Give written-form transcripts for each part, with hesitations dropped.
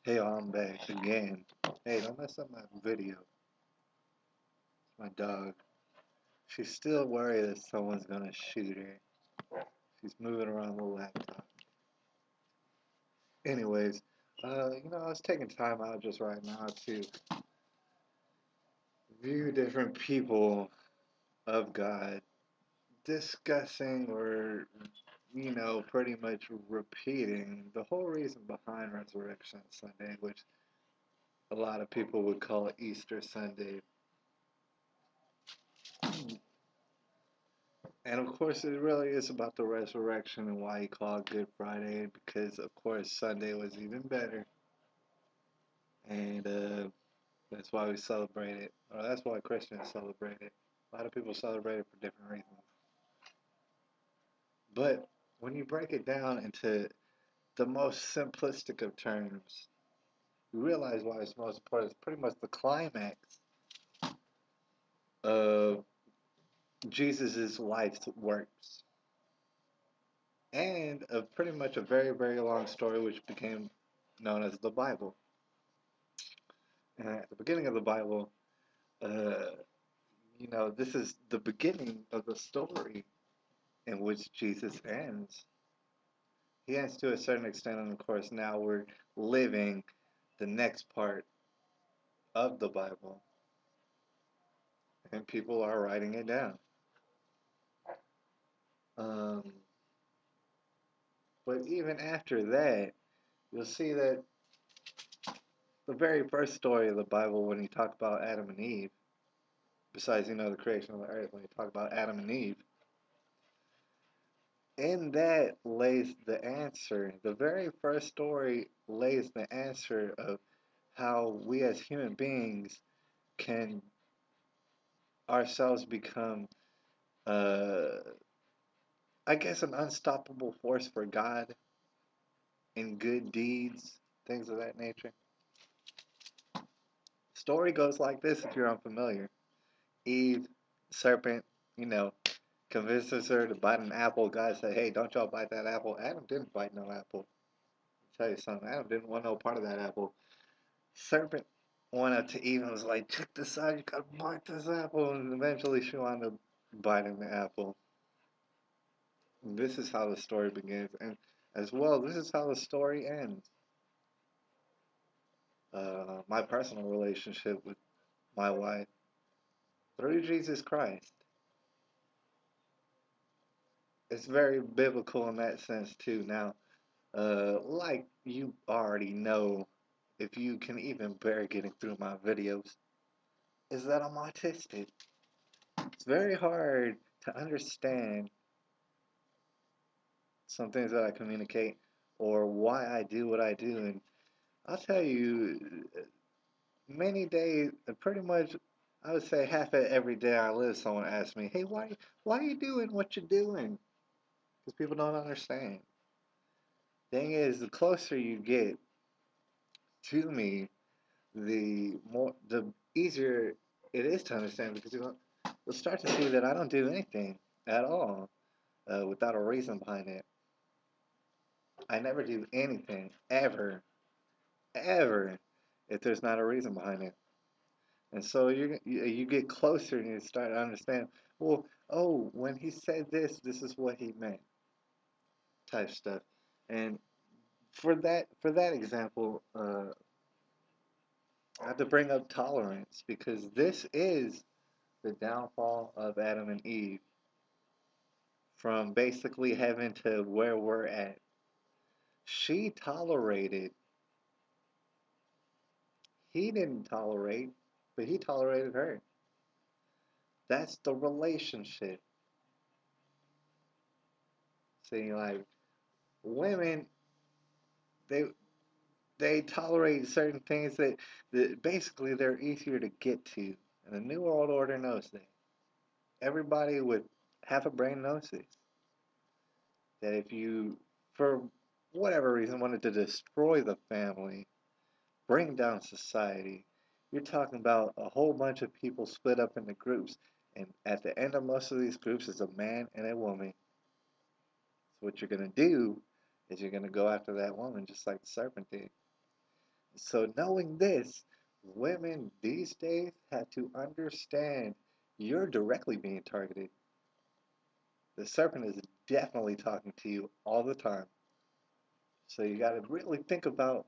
Hey, I'm back again. Hey, don't mess up my video. It's my dog. She's still worried that someone's gonna shoot her. She's moving around the laptop. Anyways, I was taking time out just right now to view different people of God discussing or, pretty much repeating the whole reason behind Resurrection Sunday, which a lot of people would call Easter Sunday. And of course, it really is about the resurrection and why he called Good Friday, because of course Sunday was even better, and that's why we celebrate it, or that's why Christians celebrate it. A lot of people celebrate it for different reasons, but when you break it down into the most simplistic of terms, you realize why it's most important. It's pretty much the climax of Jesus' life's works, and of pretty much a very, very long story which became known as the Bible. And at the beginning of the Bible, uh, this is the beginning of the story in which Jesus ends. He ends to a certain extent, and of course, now we're living the next part of the Bible, and people are writing it down. Um, but even after that, you'll see that the very first story of the Bible, when you talk about Adam and Eve, besides, the creation of the earth, when you talk about Adam and Eve, in that lays the answer. The very first story lays the answer of how we as human beings can ourselves become, uh, I guess, an unstoppable force for God in good deeds, things of that nature. Story goes like this if you're unfamiliar. Eve, serpent, you know, convinces her to bite an apple. God said, hey, don't y'all bite that apple. Adam didn't bite no apple. I'll tell you something, Adam didn't want no part of that apple. Serpent went up to Eve and was like, check this out, you gotta bite this apple. And eventually she wound up biting the apple. And this is how the story begins. And as well, this is how the story ends. My personal relationship with my wife through Jesus Christ. It's very biblical in that sense, too. Now, like you already know, if you can even bear getting through my videos, is that I'm autistic. It's very hard to understand some things that I communicate or why I do what I do. And I'll tell you, many days, pretty much, I would say half of every day I live, someone asks me, "Hey, why are you doing what you're doing?" Because people don't understand. Thing is, the closer you get to me, the easier it is to understand because you'll start to see that I don't do anything at all without a reason behind it. I never do anything ever, ever, if there's not a reason behind it. And so you get closer and you start to understand. Well, oh, when he said this, this is what he meant, type stuff. And for that example, I have to bring up tolerance because this is the downfall of Adam and Eve from basically heaven to where we're at. She tolerated. He didn't tolerate, but he tolerated her. That's the relationship. See, like women, they they tolerate certain things that basically they're easier to get to. And the New World Order knows that. Everybody with half a brain knows this. That if you, for whatever reason, wanted to destroy the family, bring down society, you're talking about a whole bunch of people split up into groups. And at the end of most of these groups is a man and a woman. So what you're going to do is you're going to go after that woman just like the serpent did. So knowing this, women these days have to understand you're directly being targeted. The serpent is definitely talking to you all the time. So you got to really think about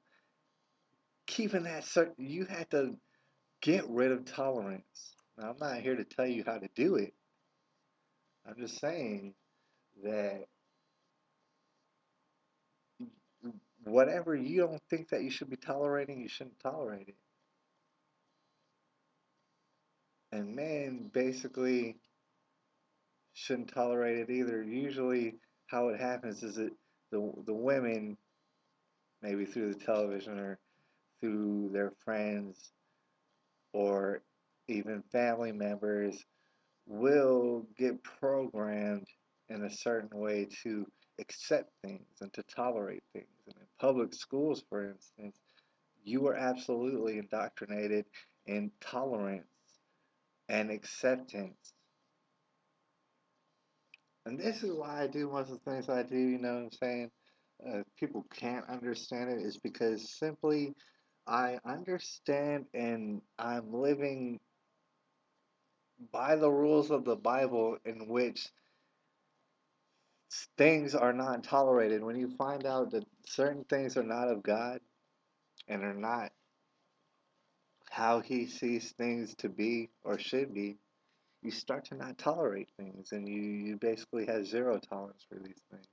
keeping that certain. You have to get rid of tolerance. Now, I'm not here to tell you how to do it. I'm just saying that whatever you don't think that you should be tolerating, you shouldn't tolerate it. And men basically shouldn't tolerate it either. Usually, how it happens is that the women, maybe through the television or through their friends or even family members, will get programmed in a certain way to accept things and to tolerate things. And in public schools, for instance, you are absolutely indoctrinated in tolerance and acceptance. And this is why I do most of the things I do, you know what I'm saying? People can't understand it is because simply I understand and I'm living by the rules of the Bible in which things are not tolerated. When you find out that certain things are not of God and are not how He sees things to be or should be, you start to not tolerate things and you basically have zero tolerance for these things.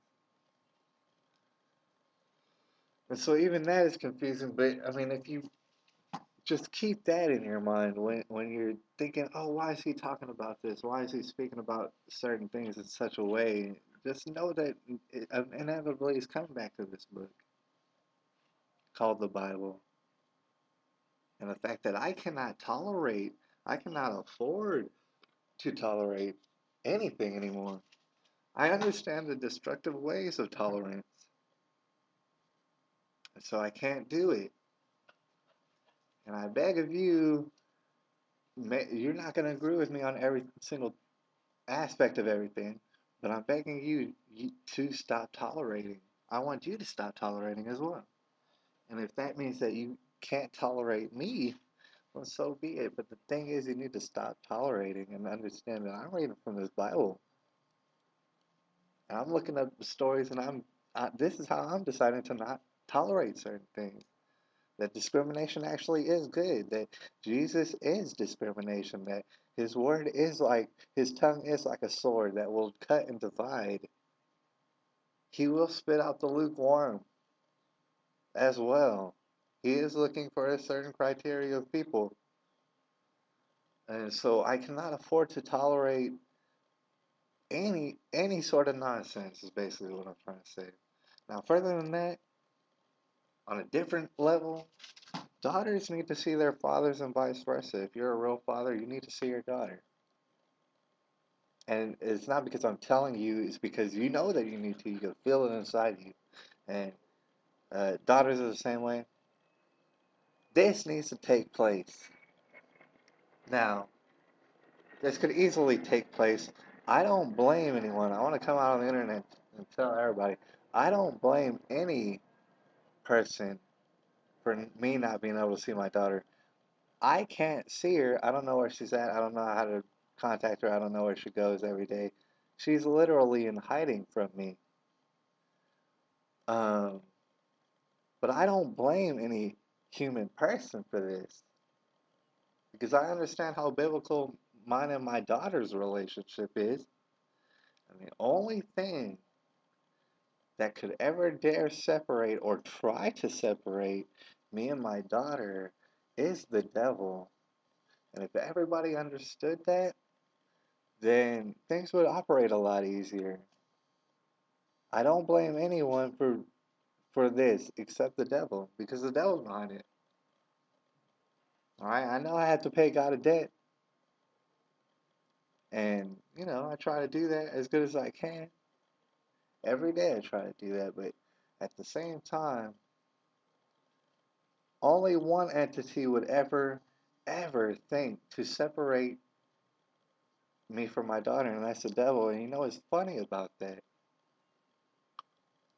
And so even that is confusing, but I mean if you just keep that in your mind when you're thinking, oh, why is he talking about this? Why is he speaking about certain things in such a way? Just know that it inevitably is coming back to this book called the Bible. And the fact that I cannot afford to tolerate anything anymore. I understand the destructive ways of tolerance, and so I can't do it. And I beg of you, you're not going to agree with me on every single aspect of everything, but I'm begging you to stop tolerating. I want you to stop tolerating as well. And if that means that you can't tolerate me, well, so be it. But the thing is, you need to stop tolerating and understand that I'm reading from this Bible. And I'm looking up the stories, and this is how I'm deciding to not tolerate certain things. That discrimination actually is good. That Jesus is discrimination. That His word is like His tongue is like a sword that will cut and divide. He will spit out the lukewarm as well. He is looking for a certain criteria of people. And so I cannot afford to tolerate any sort of nonsense is basically what I'm trying to say. Now further than that, on a different level, daughters need to see their fathers and vice versa. If you're a real father, you need to see your daughter. And it's not because I'm telling you, it's because you know that you need to. You can feel it inside you. And daughters are the same way. This needs to take place. Now, this could easily take place. I don't blame anyone. I want to come out on the internet and tell everybody I don't blame any person for me not being able to see my daughter. I can't see her. I don't know where she's at. I don't know how to contact her. I don't know where she goes every day. She's literally in hiding from me. Um, but I don't blame any human person for this because I understand how biblical mine and my daughter's relationship is. And the only thing that could ever dare separate or try to separate me and my daughter is the devil. And if everybody understood that, then things would operate a lot easier. I don't blame anyone for this except the devil because the devil's behind it. All right, I know I have to pay God a debt, and I try to do that as good as I can. Every day I try to do that, but at the same time, only one entity would ever think to separate me from my daughter, and that's the devil. And you know what's funny about that?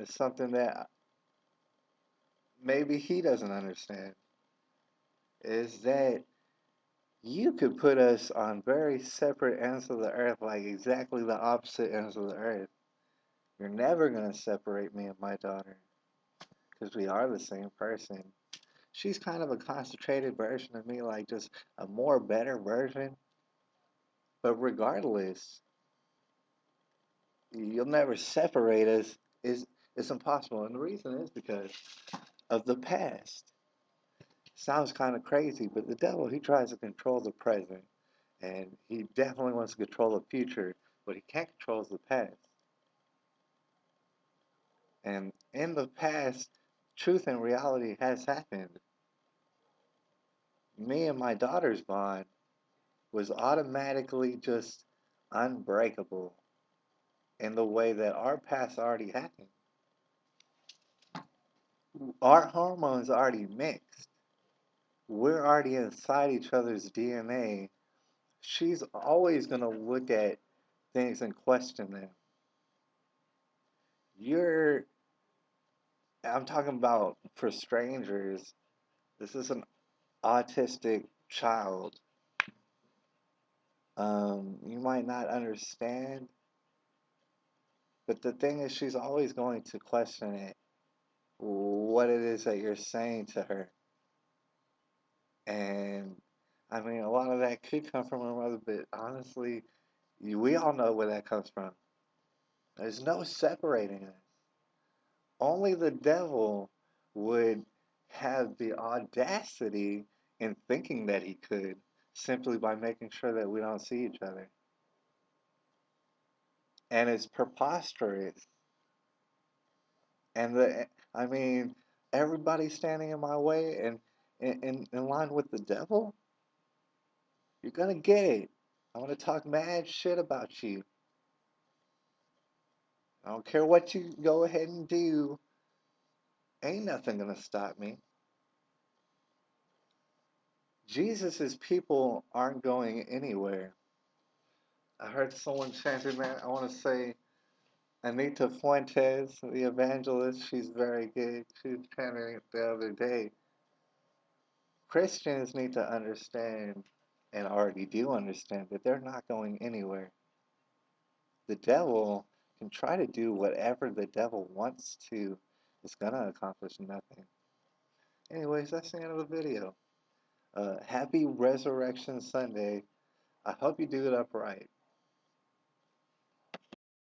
It's something that maybe he doesn't understand. is that you could put us on very separate ends of the earth, like exactly the opposite ends of the earth. You're never going to separate me and my daughter because we are the same person. She's kind of a concentrated version of me, like just a more better version. But regardless, you'll never separate us. It's impossible. And the reason is because of the past. Sounds kind of crazy, but the devil, he tries to control the present. And he definitely wants to control the future, but he can't control the past. And in the past, truth and reality has happened. Me and my daughter's bond was automatically just unbreakable in the way that our past already happened. Our hormones already mixed. We're already inside each other's DNA. She's always going to look at things and question them. You're, I'm talking about for strangers, this is an autistic child. You might not understand, but the thing is, she's always going to question it, what it is that you're saying to her. And I mean, a lot of that could come from her mother, but honestly, we all know where that comes from. There's no separating us. Only the devil would have the audacity in thinking that he could simply by making sure that we don't see each other. And it's preposterous. And I mean, everybody standing in my way and in line with the devil, you're gonna get it. I want to talk mad shit about you. I don't care what you go ahead and do. Ain't nothing gonna stop me. Jesus's people aren't going anywhere. I heard someone chanting that. I want to say Anita Fuentes, the evangelist. She's very good. She was chanting it the other day. Christians need to understand, and already do understand, that they're not going anywhere. The devil can try to do whatever the devil wants to. It's gonna accomplish nothing. Anyways, that's the end of the video. Happy Resurrection Sunday. I hope you do it upright.